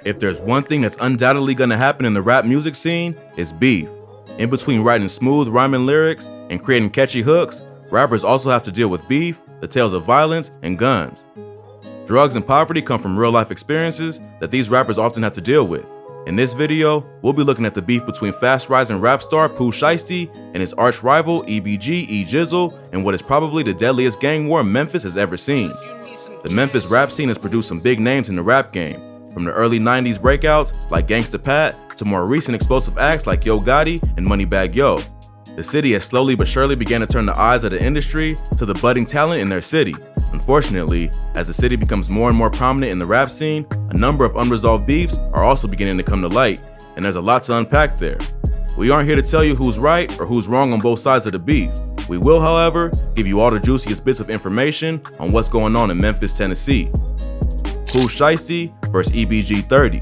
If there's one thing that's undoubtedly gonna happen in the rap music scene, it's beef. In between writing smooth rhyming lyrics and creating catchy hooks, rappers also have to deal with beef, the tales of violence, and guns. Drugs and poverty come from real life experiences that these rappers often have to deal with. In this video, we'll be looking at the beef between fast-rising rap star Pooh Shiesty and his arch rival EBG Jizzle in what is probably the deadliest gang war Memphis has ever seen. The Memphis rap scene has produced some big names in the rap game, from the early 90s breakouts like Gangsta Pat to more recent explosive acts like Yo Gotti and Moneybagg Yo. The city has slowly but surely begun to turn the eyes of the industry to the budding talent in their city. Unfortunately, as the city becomes more and more prominent in the rap scene, a number of unresolved beefs are also beginning to come to light, and there's a lot to unpack there. We aren't here to tell you who's right or who's wrong on both sides of the beef. We will, however, give you all the juiciest bits of information on what's going on in Memphis, Tennessee. Pooh Shiesty vs. EBG 30.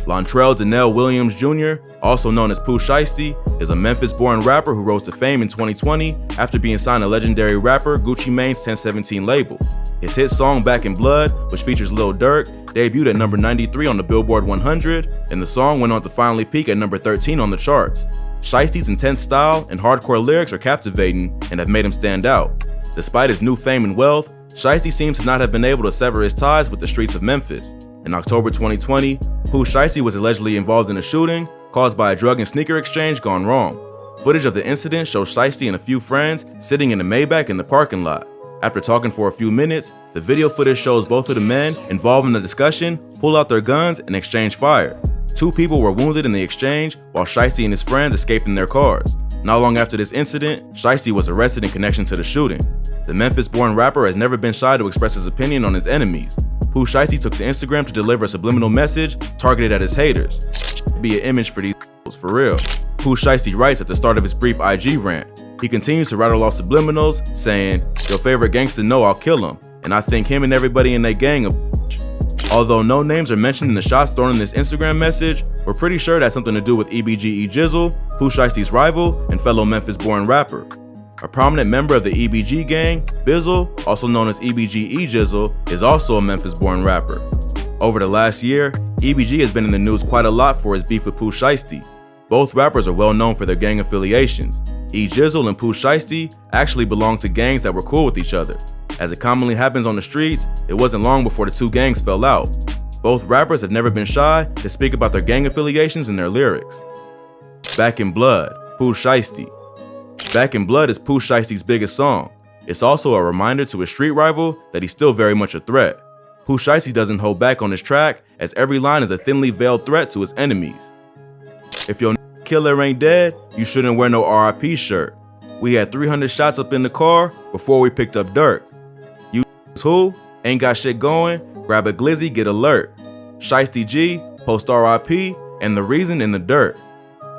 Lontrell Donnell Williams Jr., also known as Pooh Shiesty, is a Memphis-born rapper who rose to fame in 2020 after being signed to legendary rapper Gucci Mane's 1017 label. His hit song Back in Blood, which features Lil Durk, debuted at number 93 on the Billboard 100, and the song went on to finally peak at number 13 on the charts. Shiesty's intense style and hardcore lyrics are captivating and have made him stand out. Despite his new fame and wealth, Shiesty seems to not have been able to sever his ties with the streets of Memphis. In October 2020, Pooh Shiesty was allegedly involved in a shooting caused by a drug and sneaker exchange gone wrong. Footage of the incident shows Shiesty and a few friends sitting in a Maybach in the parking lot. After talking for a few minutes, the video footage shows both of the men involved in the discussion pull out their guns and exchange fire. 2 people were wounded in the exchange while Shiesty and his friends escaped in their cars. Not long after this incident, Shiesty was arrested in connection to the shooting. The Memphis-born rapper has never been shy to express his opinion on his enemies. Pooh Shiesty took to Instagram to deliver a subliminal message targeted at his haters. Be an image for these for real. Pooh Shiesty writes at the start of his brief IG rant. He continues to rattle off subliminals, saying, "Your favorite gangster know I'll kill him, and I think him and everybody in their gang a bitch." Although no names are mentioned in the shots thrown in this Instagram message, we're pretty sure it has something to do with EBG Jizzle, Pooh Shiesty's rival and fellow Memphis-born rapper. A prominent member of the EBG gang, Jizzle, also known as EBG Jizzle, is also a Memphis-born rapper. Over the last year, EBG has been in the news quite a lot for his beef with Pooh Shiesty. Both rappers are well known for their gang affiliations. Jizzle and Pooh Shiesty actually belonged to gangs that were cool with each other. As it commonly happens on the streets, it wasn't long before the 2 gangs fell out. Both rappers have never been shy to speak about their gang affiliations in their lyrics. Back in Blood, Pooh Shiesty. Back in Blood is Pooh Shiesty's biggest song. It's also a reminder to his street rival that he's still very much a threat. Pooh Shiesty doesn't hold back on his track, as every line is a thinly veiled threat to his enemies. If your killer ain't dead, you shouldn't wear no RIP shirt. We had 300 shots up in the car before we picked up Durk. You who? Ain't got shit going? Grab a glizzy, get alert. Shiesty G, post RIP, and the reason in the dirt.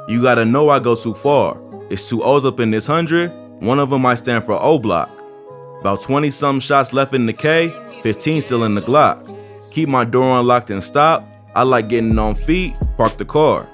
You gotta know I go too far. It's 2 O's up in this 100, one of them might stand for O Block. About 20-something shots left in the K, 15 still in the Glock. Keep my door unlocked and stop. I like getting on feet, park the car.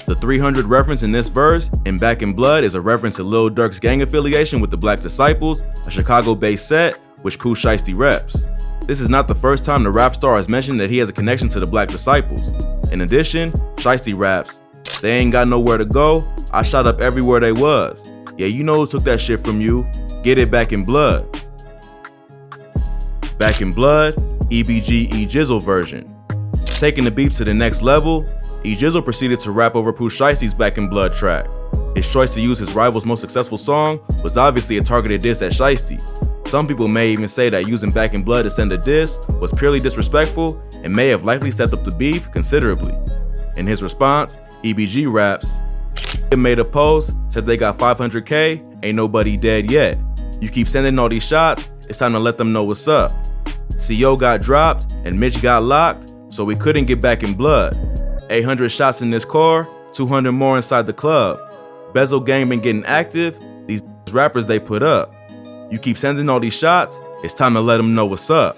The 300 reference in this verse, in Back in Blood, is a reference to Lil Durk's gang affiliation with the Black Disciples, a Chicago-based set, which Pooh Shiesty reps. This is not the first time the rap star has mentioned that he has a connection to the Black Disciples. In addition, Shiesty raps, "They ain't got nowhere to go, I shot up everywhere they was. Yeah, you know who took that shit from you, get it back in blood." Back in Blood, EBG Jizzle version. Taking the beef to the next level, Jizzle proceeded to rap over Pooh Shiesty's Back in Blood track. His choice to use his rival's most successful song was obviously a targeted diss at Shiesty. Some people may even say that using Back in Blood to send a diss was purely disrespectful and may have likely stepped up the beef considerably. In his response, EBG raps, "Made a post, said they got 500K, ain't nobody dead yet. You keep sending all these shots, it's time to let them know what's up. CO got dropped and Mitch got locked, so we couldn't get back in blood. 800 shots in this car, 200 more inside the club. Bezel gang been getting active, these rappers they put up. You keep sending all these shots, it's time to let them know what's up."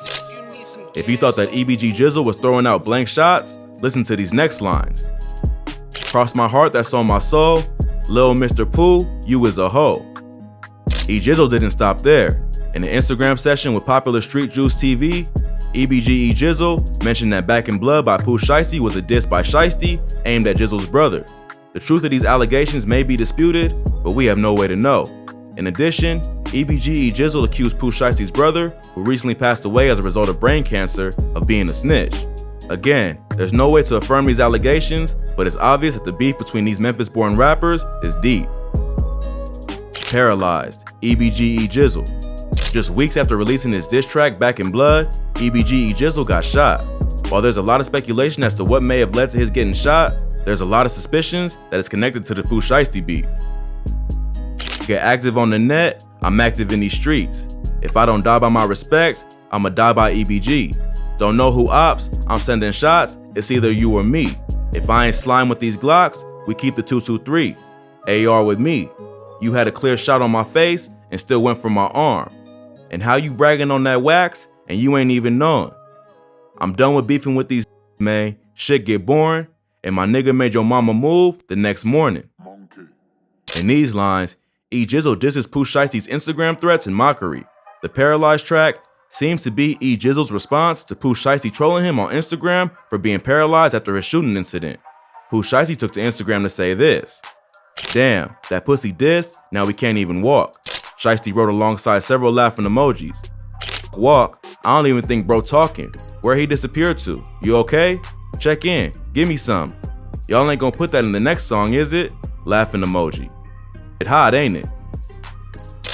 If you thought that EBG Jizzle was throwing out blank shots, listen to these next lines. "Cross my heart, that's on my soul. Lil Mr. Pooh, you is a hoe." Jizzle didn't stop there. In an Instagram session with popular Street Juice TV, EBG Jizzle mentioned that Back in Blood by Pooh Shiesty was a diss by Shiesty aimed at Jizzle's brother. The truth of these allegations may be disputed, but we have no way to know. In addition, EBG Jizzle accused Pooh Shiesty's brother, who recently passed away as a result of brain cancer, of being a snitch. Again, there's no way to affirm these allegations, but it's obvious that the beef between these Memphis-born rappers is deep. Paralyzed, EBG Jizzle. Just weeks after releasing his diss track Back in Blood, EBG Jizzle got shot. While there's a lot of speculation as to what may have led to his getting shot, there's a lot of suspicions that it's connected to the Pooh Shiesty beef. Get active on the net, I'm active in these streets. If I don't die by my respect, I'ma die by EBG. Don't know who ops, I'm sending shots, it's either you or me. If I ain't slime with these Glocks, we keep the 223. AR with me. You had a clear shot on my face and still went for my arm. And how you bragging on that wax and you ain't even knowing? I'm done with beefing with these man, shit get boring, and my nigga made your mama move the next morning. In these lines, Jizzle disses Pooh Shiesty's Instagram threats and mockery. The Paralyzed track seems to be Jizzle's response to Pooh Shiesty trolling him on Instagram for being paralyzed after his shooting incident. Pooh Shiesty took to Instagram to say this: "Damn, that pussy dissed, now we can't even walk." Shiesty wrote alongside several laughing emojis. "Walk? I don't even think bro talking. Where he disappeared to? You okay? Check in, give me some. Y'all ain't gonna put that in the next song, is it?" Laughing emoji. It hot, ain't it?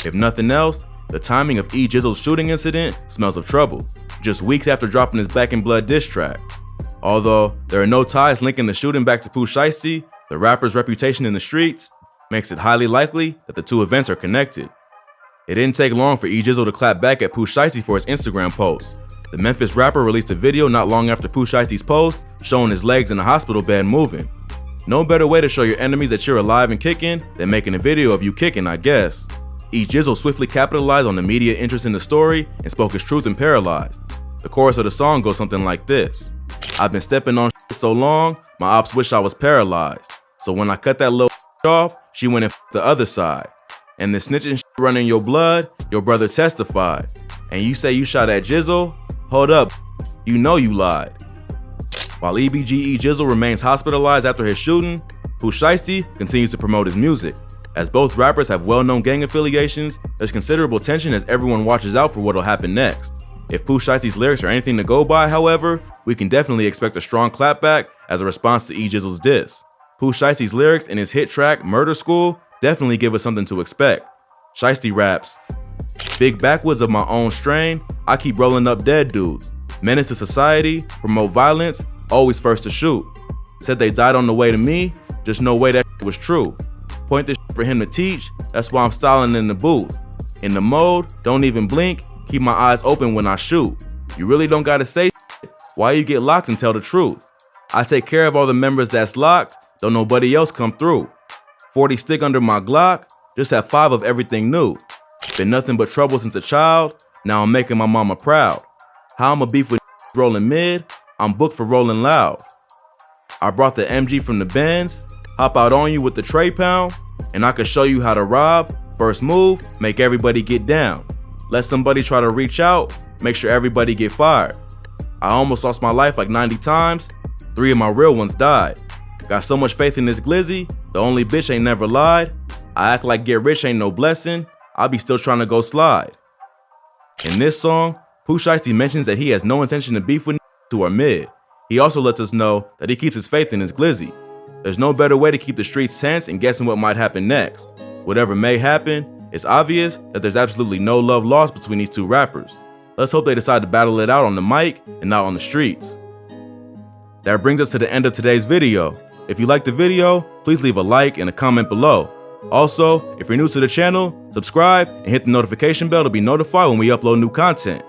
If nothing else, the timing of Jizzle's shooting incident smells of trouble, just weeks after dropping his Back in Blood diss track. Although there are no ties linking the shooting back to Pooh Shiesty, the rapper's reputation in the streets makes it highly likely that the two events are connected. It didn't take long for Jizzle to clap back at Pooh Shiesty for his Instagram post. The Memphis rapper released a video not long after Pooh Shiesty's post showing his legs in a hospital bed moving. No better way to show your enemies that you're alive and kicking than making a video of you kicking, I guess. Jizzle swiftly capitalized on the media interest in the story and spoke his truth in Paralyzed. The chorus of the song goes something like this: "I've been stepping on so long, my ops wish I was paralyzed. So when I cut that little off, she went and the other side. And the snitching running your blood, your brother testified. And you say you shot at Jizzle? Hold up, you know you lied." While EBG Jizzle remains hospitalized after his shooting, Pooh Shiesty continues to promote his music. As both rappers have well-known gang affiliations, there's considerable tension as everyone watches out for what'll happen next. If Pooh Shiesty's lyrics are anything to go by, however, we can definitely expect a strong clapback as a response to Jizzle's diss. Pooh Shiesty's lyrics in his hit track Murder School definitely give us something to expect. Shiesty raps, "Big backwoods of my own strain, I keep rolling up dead dudes. Menace to society, promote violence, always first to shoot. Said they died on the way to me, just no way that was true. Point this for him to teach, that's why I'm styling in the booth. In the mode, don't even blink, keep my eyes open when I shoot. You really don't gotta say shit. Why you get locked and tell the truth? I take care of all the members that's locked, don't nobody else come through. 40 stick under my Glock, just have 5 of everything new. Been nothing but trouble since a child, now I'm making my mama proud. How I'ma beef with rolling mid, I'm booked for rolling loud. I brought the MG from the Benz, hop out on you with the tray pound, and I can show you how to rob. First move, make everybody get down. Let somebody try to reach out, make sure everybody get fired. I almost lost my life like 90 times, 3 of my real ones died. Got so much faith in this glizzy, the only bitch ain't never lied. I act like get rich ain't no blessing, I be still trying to go slide." In this song, Pooh Shiesty mentions that he has no intention to beef with who are mid. He also lets us know that he keeps his faith in his glizzy. There's no better way to keep the streets tense and guessing what might happen next. Whatever may happen, it's obvious that there's absolutely no love lost between these two rappers. Let's hope they decide to battle it out on the mic and not on the streets. That brings us to the end of today's video. If you liked the video, please leave a like and a comment below. Also, if you're new to the channel, subscribe and hit the notification bell to be notified when we upload new content.